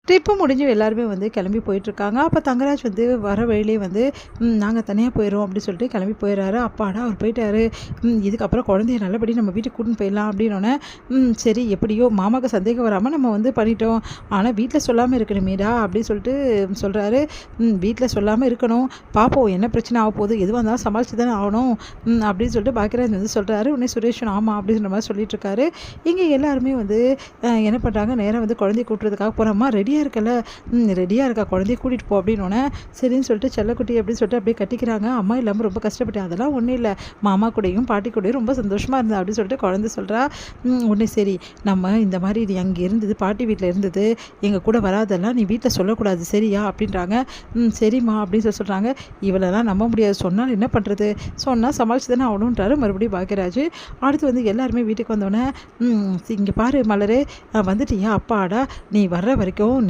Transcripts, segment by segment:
Trip முடிஞ்சு எல்லாருமே வந்து கிளம்பி போயிட்டுருக்காங்க. அப்போ தங்கராஜ் வந்து வர வழியிலே வந்து நாங்கள் தனியாக போயிடுறோம் அப்படின்னு சொல்லிட்டு கிளம்பி போயிடுறாரு. அப்பாடா அவர் போயிட்டாரு. இதுக்கப்புறம் குழந்தைய நல்லபடி நம்ம வீட்டுக்கு கூட்டின்னு போயிடலாம் அப்படின்னோடனே சரி எப்படியோ மாமாவுக்கு சந்தேகம் வராமல் நம்ம வந்து பண்ணிட்டோம். ஆனால் வீட்டில் சொல்லாமல் இருக்கணுமேடா அப்படின்னு சொல்லிட்டு சொல்கிறாரு. வீட்டில் சொல்லாமல் இருக்கணும், பார்ப்போம் என்ன பிரச்சனை ஆக போகுது, எதுவாக இருந்தாலும் சமாளித்து தானே ஆகணும் அப்படின்னு சொல்லிட்டு பாக்கியராஜ் வந்து சொல்கிறாரு. உடனே சுரேஷன் ஆமாம் அப்படின்ற மாதிரி சொல்லிட்டு இருக்காரு. இங்கே எல்லாருமே வந்து என்ன பண்ணுறாங்க, நேராக வந்து குழந்தைய கூட்டுறதுக்காக போகிறோமா, ரெடியாக இருக்கல, ரெடியாக இருக்கா, குழந்தைய கூட்டிகிட்டு போ அப்படின்னோடனே சரின்னு சொல்லிட்டு செல்லக்குட்டி அப்படின்னு சொல்லிட்டு அப்படியே கட்டிக்கிறாங்க. அம்மா இல்லாமல் ரொம்ப கஷ்டப்பட்டேன், அதெல்லாம் ஒன்றும் இல்லை, மாமா கூடயும் பாட்டி கூடயும் ரொம்ப சந்தோஷமாக இருந்தேன் அப்படின்னு சொல்லிட்டு குழந்தை சொல்கிறா. ஒன்று சரி நம்ம இந்த மாதிரி இது அங்கே இருந்தது, பாட்டி வீட்டில் இருந்தது, எங்கள் கூட வராதெல்லாம் நீ வீட்டில் சொல்லக்கூடாது சரியா அப்படின்றாங்க. சரிம்மா அப்படின்னு சொல்கிறாங்க. இவளெல்லாம் நம்ப முடியாது, சொன்னால் என்ன பண்ணுறது, சொன்னால் சமாளிச்சு தானே ஆகணுன்றாரு மறுபடியும் பாக்கியராஜ். அடுத்து வந்து எல்லாருமே வீட்டுக்கு வந்தோடனே இங்கே பாரு மலரே வந்துட்டியா, அப்பாடா நீ வர்ற வரைக்கும்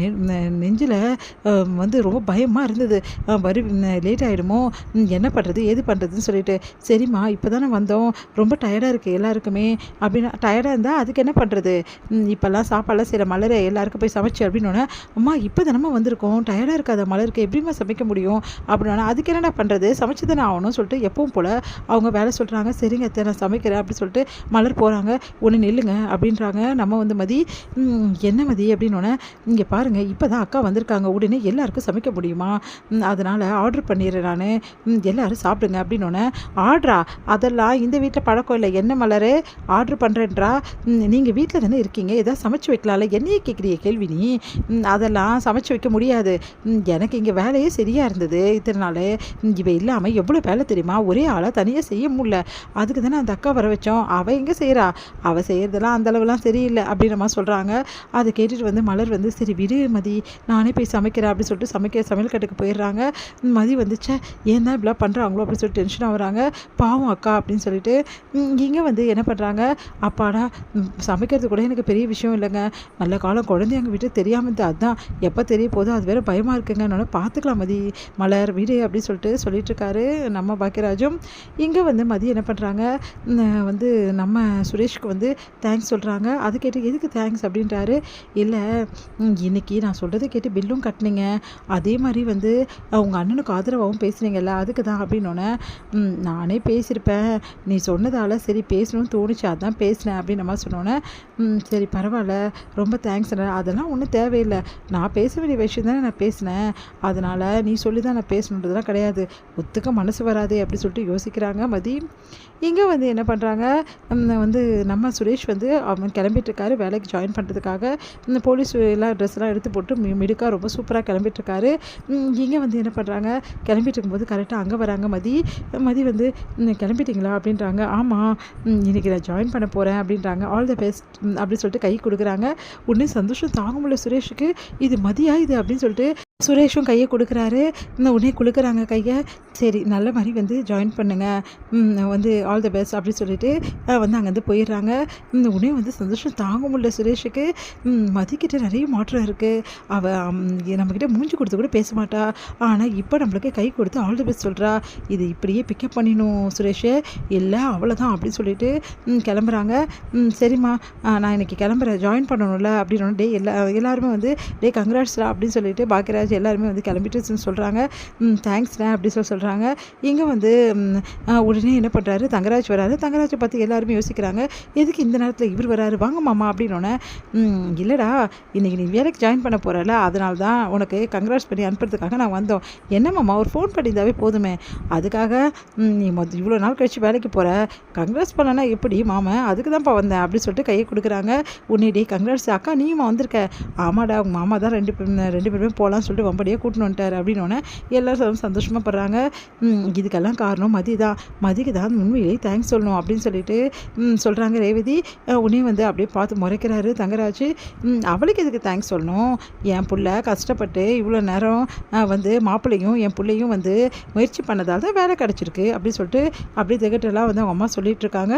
நெஞ்சில் வந்து ரொம்ப பயமாக இருந்தது, லேட் ஆகிடுமோ, என்ன பண்ணுறது ஏது பண்ணுறதுன்னு சொல்லிட்டு. சரிம்மா இப்போ தானே வந்தோம், ரொம்ப டயர்டாக இருக்குது எல்லாருக்குமே அப்படின்னா, டயர்டாக இருந்தால் அதுக்கு என்ன பண்ணுறது, இப்போல்லாம் சாப்பாடெல்லாம் செய்கிற மலரை எல்லாருக்கும் போய் சமைச்சு அப்படின்னோடனே, அம்மா இப்போ தானம்மா வந்திருக்கோம், டயர்டாக இருக்காத மலருக்கு, எப்படிமா சமைக்க முடியும் அப்படின்னா, அதுக்கு என்னடா பண்ணுறது, சமைச்சு தானே ஆகணும்னு சொல்லிட்டு எப்பவும் போல் அவங்க வேலை சொல்கிறாங்க. சரிங்க அத்தை நான் சமைக்கிறேன் அப்படின்னு சொல்லிட்டு மலர் போகிறாங்க. ஒன்று நில்லுங்க அப்படின்றாங்க. நம்ம வந்து மதி என்ன மதி அப்படின்னோடனே, இங்கே பாருங்கள் இப்போ தான் அக்கா வந்திருக்காங்க, உடனே எல்லாருக்கும் சமைக்க முடியுமா, அதனால் ஆர்டர் பண்ணிடுறேன் நான், எல்லோரும் சாப்பிடுங்க அப்படின்னோடனே, ஆர்டரா, அதெல்லாம் இந்த வீட்டில் பழக்கம் இல்லை, என்ன மலரே ஆர்டர் பண்ணுறேன்றா, நீங்கள் வீட்டில் தானே இருக்கீங்க, எதாவது சமைச்சு வைக்கலாம்ல, என்னையே கேட்குறிய கேள்வி நீ, அதெல்லாம் சமைச்சு வைக்க முடியாது, எனக்கு இங்கே வேலையே சரியாக இருந்தது இத்தனை நாள், இவ இல்லாமல் எவ்வளோ வேலை தெரியுமா, ஒரே ஆளாக தனியாக செய்ய முடியல, அதுக்கு தானே அந்த அக்கா வர வச்சோம், அவள் எங்கே செய்கிறா, அவள் செய்கிறதெல்லாம் அந்தளவுலாம் சரியில்லை அப்படின்ற மாதிரி சொல்கிறாங்க. அதை கேட்டுட்டு வந்து மலர் வந்து சரி விடு மதி நானே போய் சமைக்கிறேன் அப்படின்னு சொல்லிட்டு சமையல் கட்டுக்கு போயிடுறாங்க. மதி வந்துச்சே ஏன் தான் இப்படிலாம் பண்ணுறாங்களோ அப்படின்னு சொல்லிட்டு டென்ஷனாக வராங்க. பாவம் அக்கா அப்படின்னு சொல்லிட்டு இங்கே வந்து என்ன பண்ணுறாங்க, அப்பாடா சமைக்கிறது கூட எனக்கு பெரிய விஷயம் இல்லைங்க, நல்ல காலம் குழந்தை எங்கள் வீட்டு தெரியாமல் இருந்து, அதுதான் எப்போ தெரிய போதும் அது வேறு பயமாக இருக்குங்க, என்னால் பார்த்துக்கலாம் மதி மலர் வீடு அப்படின்னு சொல்லிட்டு இருக்காரு நம்ம பாக்கியராஜும். இங்கே வந்து மதி என்ன பண்ணுறாங்க, வந்து நம்ம சுரேஷ்க்கு வந்து தேங்க்ஸ் சொல்கிறாங்க. அது கேட்டு எதுக்கு தேங்க்ஸ் அப்படின்றாரு. இல்லை இன்றைக்கி நான் சொல்கிறத கேட்டு பில்லும் கட்டினீங்க, அதே மாதிரி வந்து உங்கள் அண்ணனுக்கு ஆதரவாகவும் பேசுனீங்கல்ல அதுக்கு தான் அப்படின்னோடனே, நானே பேசியிருப்பேன், நீ சொன்னதால் சரி பேசணும்னு தோணுச்சு அதான் பேசினேன் அப்படின்னு நம்ம சொன்னோன்னே, சரி பரவாயில்ல ரொம்ப தேங்க்ஸ், அதெல்லாம் ஒன்றும் தேவையில்லை, நான் பேச வேண்டிய விஷயம் தானே நான் பேசினேன், அதனால் நீ சொல்லி தான் நான் பேசணுன்றதுலாம் கிடையாது, ஒத்துக்க மனசு வராது அப்படி சொல்லிட்டு யோசிக்கிறாங்க மதி. இங்கே வந்து என்ன பண்ணுறாங்க, வந்து நம்ம சுரேஷ் வந்து அவன் கிளம்பிட்டுருக்காரு வேலைக்கு ஜாயின் பண்ணுறதுக்காக, இந்த போலீஸ் எல்லாம் ட்ரெஸ்லாம் எடுத்து போட்டு மிடுக்காக ரொம்ப சூப்பராக கிளம்பிட்டுருக்காரு. இங்கே வந்து என்ன பண்ணுறாங்க, கிளம்பிட்டு இருக்கும்போது கரெக்டாக அங்கே வராங்க மதி வந்து கிளம்பிட்டிங்களா அப்படின்றாங்க. ஆமாம் இன்றைக்கி நான் ஜாயின் பண்ண போகிறேன் அப்படின்றாங்க. ஆல் த பெஸ்ட் அப்படின்னு சொல்லிட்டு கை கொடுக்குறாங்க. உடனே சந்தோஷம் தாங்க முடியல சுரேஷுக்கு, இது மதியா இது அப்படின்னு சொல்லிட்டு சுரேஷும் கையை கொடுக்குறாரு. உடனே கொடுக்குறாங்க கையை. சரி நல்ல மாதிரி வந்து ஜாயின் பண்ணுங்கள், வந்து ஆல் த பெஸ்ட் அப்படின்னு சொல்லிட்டு வந்து அங்கேருந்து போயிடுறாங்க. உடனே வந்து சந்தோஷம் தாங்க முடியல சுரேஷுக்கு. மதிக்கிட்ட நிறைய மாற்றம் இருக்குது, அவள் நம்மக்கிட்ட மூஞ்சி கொடுத்து கூட பேச மாட்டா, ஆனால் இப்போ நம்மளுக்கு கை கொடுத்து ஆல் த பெஸ்ட் சொல்கிறா, இது இப்படியே பிக்கப் பண்ணிடணும் சுரேஷு, இல்லை அவ்வளோதான் அப்படின்னு சொல்லிட்டு கிளம்புறாங்க. சரிம்மா நான் இன்றைக்கி கிளம்புறேன், ஜாயின் பண்ணணும்ல அப்படின்னு டே எல்லாருமே வந்து டே கங்க்ராட்ஸ்டா அப்படின்னு சொல்லிட்டு பாக்கியராஜ் எல்லாருமே வந்து கிளம்பிட்டு சொல்கிறாங்க. தேங்க்ஸ்ண்ணே அப்படி சொல்கிறாங்க. இங்கே வந்து உடனே என்ன பண்ணுறாரு, தங்கராஜ் வராரு. தங்கராஜை பார்த்து எல்லாருமே யோசிக்கிறாங்க, எதுக்கு இந்த நேரத்தில் இவர் வராரு, வாங்க மாமா அப்படின்னோடனே, இல்லைடா இன்றைக்கி நீ வேலைக்கு ஜாயின் பண்ண போகிறல, அதனால தான் உனக்கு கங்க்ராட்ஸ் பண்ணி அனுப்புறதுக்காக நான் வந்தோம், என்ன மாமா ஒரு ஃபோன் பண்ணியிருந்தாவே போதுமே, அதுக்காக நீ இவ்வளோ நாள் கழிச்சு வேலைக்கு போகிற, கங்க்ராட்ஸ் பண்ணனா எப்படி மாமா, அதுக்கு தான்ப்பா வந்தேன் அப்படின்னு சொல்லிட்டு கையை கொடுக்குறாங்க. உன்னை கங்க்ராட்ஸ் அக்கா நீயுமா வந்திருக்க, ஆமாடா உங்கள் மாமா தான் ரெண்டு பேருமே போகலான்னு சொல்லிட்டு வம்படியாக கூட்டின்னு வந்துட்டார் அப்படின்னோடனே எல்லோரும் சந்தோஷமாக படுறாங்க. இதுக்கெல்லாம் காரணம் மதி தான், மதிக்கு தான் உண்மையிலேயே தேங்க்ஸ் சொல்லணும் அப்படின்னு சொல்லிட்டு சொல்கிறாங்க ரேவதி. உடனே வந்து அப்படியே பார்த்து முறைக்கிறாரு தங்கராஜ். அவளுக்கு எதுக்கு தேங்க்ஸ் சொல்லணும், என் பிள்ளை கஷ்டப்பட்டு இவ்வளோ நேரம் வந்து மாப்பிள்ளையும் என் பிள்ளையும் வந்து முயற்சி பண்ணதால் தான் வேலை கிடச்சிருக்கு அப்படின்னு சொல்லிட்டு அப்படியே திகட்டெல்லாம் வந்து அவங்க அம்மா சொல்லிகிட்ருக்காங்க.